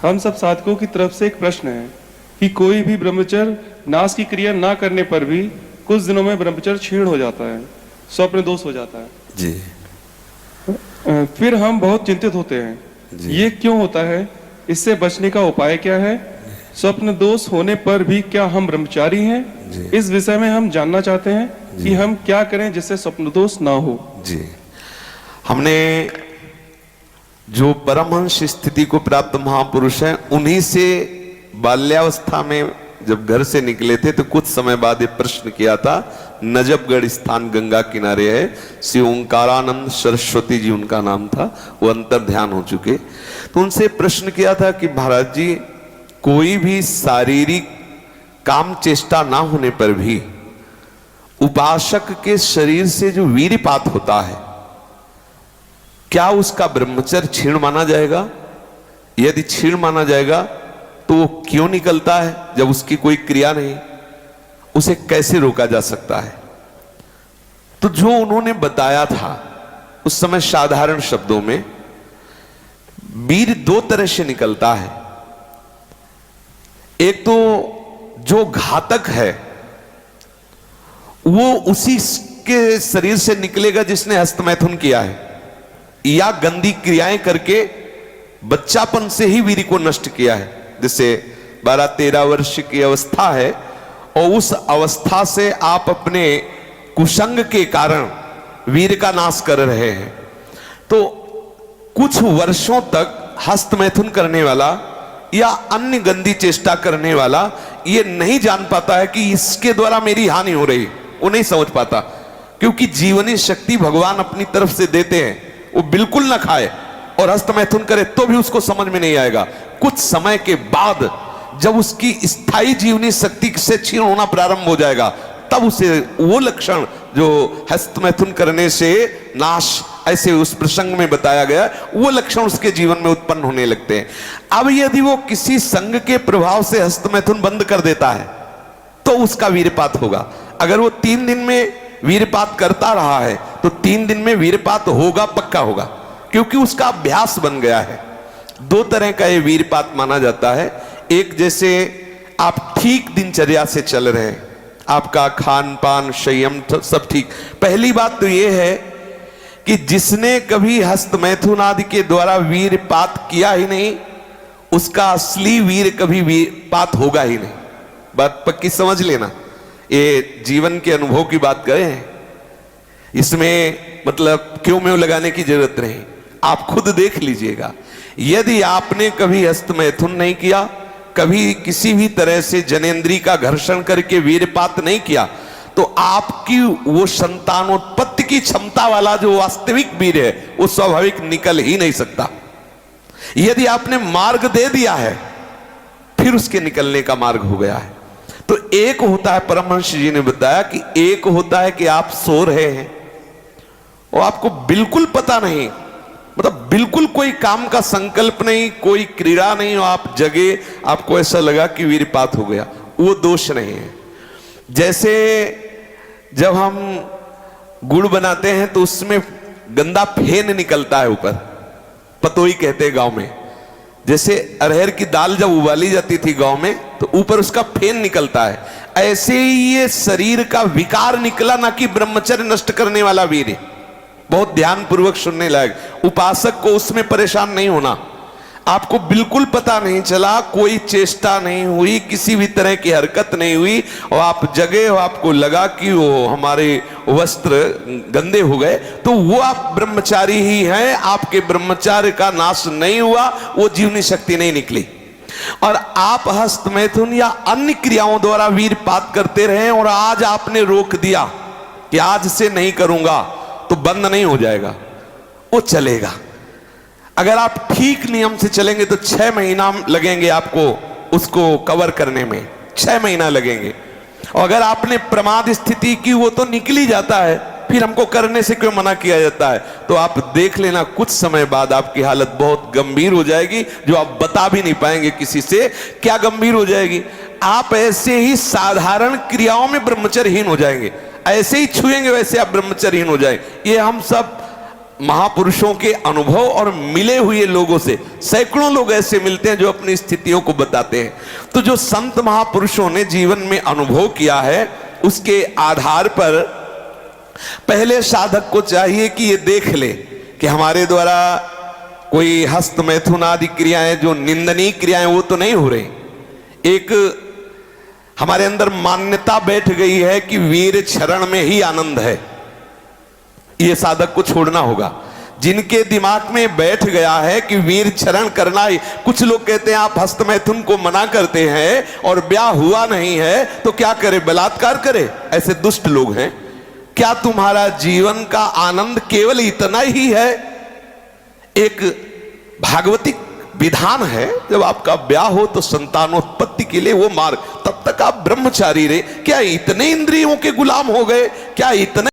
हम सब साधकों की तरफ से एक प्रश्न है कि कोई भी ब्रह्मचर्य नाश की क्रिया ना करने पर भी कुछ दिनों में ब्रह्मचर्य क्षीण हो जाता है, स्वप्न दोष हो जाता है जी। फिर हम बहुत चिंतित होते हैं, ये क्यों होता है? इससे बचने का उपाय क्या है? स्वप्न दोष होने पर भी क्या हम ब्रह्मचारी हैं? इस विषय में हम जानना चाहते हैं कि हम क्या करें जिससे स्वप्न दोष ना हो। जी, हमने जो परमहंस स्थिति को प्राप्त महापुरुष हैं उन्हीं से बाल्यावस्था में जब घर से निकले थे तो कुछ समय बाद ये प्रश्न किया था। नजफगढ़ स्थान गंगा किनारे है, श्री ओंकारानंद सरस्वती जी उनका नाम था, वो अंतर ध्यान हो चुके। तो उनसे प्रश्न किया था कि महाराज जी, कोई भी शारीरिक काम चेष्टा ना होने पर भी उपासक के शरीर से जो वीर्यपात होता है, क्या उसका ब्रह्मचर्य क्षीण माना जाएगा? यदि क्षीण माना जाएगा तो वो क्यों निकलता है जब उसकी कोई क्रिया नहीं? उसे कैसे रोका जा सकता है? तो जो उन्होंने बताया था उस समय साधारण शब्दों में, वीर्य दो तरह से निकलता है। एक तो जो घातक है वो उसी के शरीर से निकलेगा जिसने हस्तमैथुन किया है या गंदी क्रियाएं करके बच्चापन से ही वीर्य को नष्ट किया है। जैसे 12-13 वर्ष की अवस्था है और उस अवस्था से आप अपने कुसंग के कारण वीर्य का नाश कर रहे हैं, तो कुछ वर्षों तक हस्तमैथुन करने वाला या अन्य गंदी चेष्टा करने वाला ये नहीं जान पाता है कि इसके द्वारा मेरी हानि हो रही, वो नहीं समझ पाता, क्योंकि जीवनी शक्ति भगवान अपनी तरफ से देते हैं। वो बिल्कुल ना खाए और हस्तमैथुन करे तो भी उसको समझ में नहीं आएगा। कुछ समय के बाद जब उसकी स्थायी जीवनी शक्ति से क्षीण होना प्रारंभ हो जाएगा, तब उसे वो लक्षण जो हस्तमैथुन करने से नाश ऐसे उस प्रसंग में बताया गया, वो लक्षण उसके जीवन में उत्पन्न होने लगते हैं। अब यदि वो किसी संग के प्रभाव से हस्तमैथुन बंद कर देता है तो उसका वीर्यपात होगा। अगर वो 3 दिन में वीर्यपात करता रहा है तो 3 दिन में वीर्यपात होगा, पक्का होगा, क्योंकि उसका अभ्यास बन गया है। 2 तरह का ये वीर्यपात माना जाता है। एक, जैसे आप ठीक दिनचर्या से चल रहे हैं, आपका खान पान संयम सब ठीक। पहली बात तो ये है कि जिसने कभी हस्तमैथुन आदि के द्वारा वीर्यपात किया ही नहीं, उसका असली वीर कभी वीर्यपात होगा ही नहीं। बात पक्की समझ लेना, ये जीवन के अनुभव की बात करें, इसमें मतलब क्यों में लगाने की जरूरत नहीं, आप खुद देख लीजिएगा। यदि आपने कभी हस्तमैथुन नहीं किया, कभी किसी भी तरह से जनेंद्री का घर्षण करके वीर्यपात नहीं किया, तो आपकी वो संतानोत्पत्ति की क्षमता वाला जो वास्तविक वीर है वो स्वाभाविक निकल ही नहीं सकता। यदि आपने मार्ग दे दिया है फिर उसके निकलने का मार्ग हो गया है। तो एक होता है, परमहंस जी ने बताया कि एक होता है कि आप सो रहे हैं और आपको बिल्कुल पता नहीं, मतलब बिल्कुल कोई काम का संकल्प नहीं, कोई क्रीड़ा नहीं, और आप जगे, आपको ऐसा लगा कि वीर्यपात हो गया, वो दोष नहीं है। जैसे जब हम गुड़ बनाते हैं तो उसमें गंदा फेन निकलता है ऊपर, पतोई कहते हैं गांव में। जैसे अरहर की दाल जब उबाली जाती थी गांव में तो ऊपर उसका फेन निकलता है, ऐसे ही ये शरीर का विकार निकला, ना कि ब्रह्मचर्य नष्ट करने वाला वीर। बहुत ध्यान पूर्वक सुनने लायक। उपासक को उसमें परेशान नहीं होना। आपको बिल्कुल पता नहीं चला, कोई चेष्टा नहीं हुई, किसी भी तरह की हरकत नहीं हुई और आप जगे और आपको लगा कि वो हमारे वस्त्र गंदे हो गए, तो वो आप ब्रह्मचारी ही हैं, आपके ब्रह्मचार्य का नाश नहीं हुआ, वो जीवनी शक्ति नहीं निकली। और आप हस्तमैथुन या अन्य क्रियाओं द्वारा वीर्यपात करते रहे और आज आपने रोक दिया कि आज से नहीं करूंगा, तो बंद नहीं हो जाएगा, वो चलेगा। अगर आप ठीक नियम से चलेंगे तो 6 महीना लगेंगे आपको उसको कवर करने में, 6 महीना लगेंगे। और अगर आपने प्रमाद स्थिति की, वो तो निकल ही जाता है, फिर हमको करने से क्यों मना किया जाता है? तो आप देख लेना, कुछ समय बाद आपकी हालत बहुत गंभीर हो जाएगी, जो आप बता भी नहीं पाएंगे किसी से। क्या गंभीर हो जाएगी? आप ऐसे ही साधारण क्रियाओं में ब्रह्मचर्यहीन हो जाएंगे, ऐसे ही छुएंगे वैसे आप ब्रह्मचर्यहीन हो जाएंगे। ये हम सब महापुरुषों के अनुभव और मिले हुए लोगों से, सैकड़ों लोग ऐसे मिलते हैं जो अपनी स्थितियों को बताते हैं। तो जो संत महापुरुषों ने जीवन में अनुभव किया है, उसके आधार पर पहले साधक को चाहिए कि ये देख ले कि हमारे द्वारा कोई हस्त मैथुन आदि क्रियाएं, जो निंदनीय क्रियाएं, वो तो नहीं हो रही। एक हमारे अंदर मान्यता बैठ गई है कि वीर क्षरण में ही आनंद है, ये साधक को छोड़ना होगा। जिनके दिमाग में बैठ गया है कि वीर क्षरण करना ही, कुछ लोग कहते हैं आप हस्त मैथुन को मना करते हैं और ब्याह हुआ नहीं है तो क्या करे, बलात्कार करे, ऐसे दुष्ट लोग हैं। क्या तुम्हारा जीवन का आनंद केवल इतना ही है? एक भागवतिक विधान है, जब आपका ब्याह हो तो संतानोत्पत्ति के लिए वो मार्ग, तब तक आप ब्रह्मचारी रहे। क्या इतने इंद्रियों के गुलाम हो गए? क्या इतने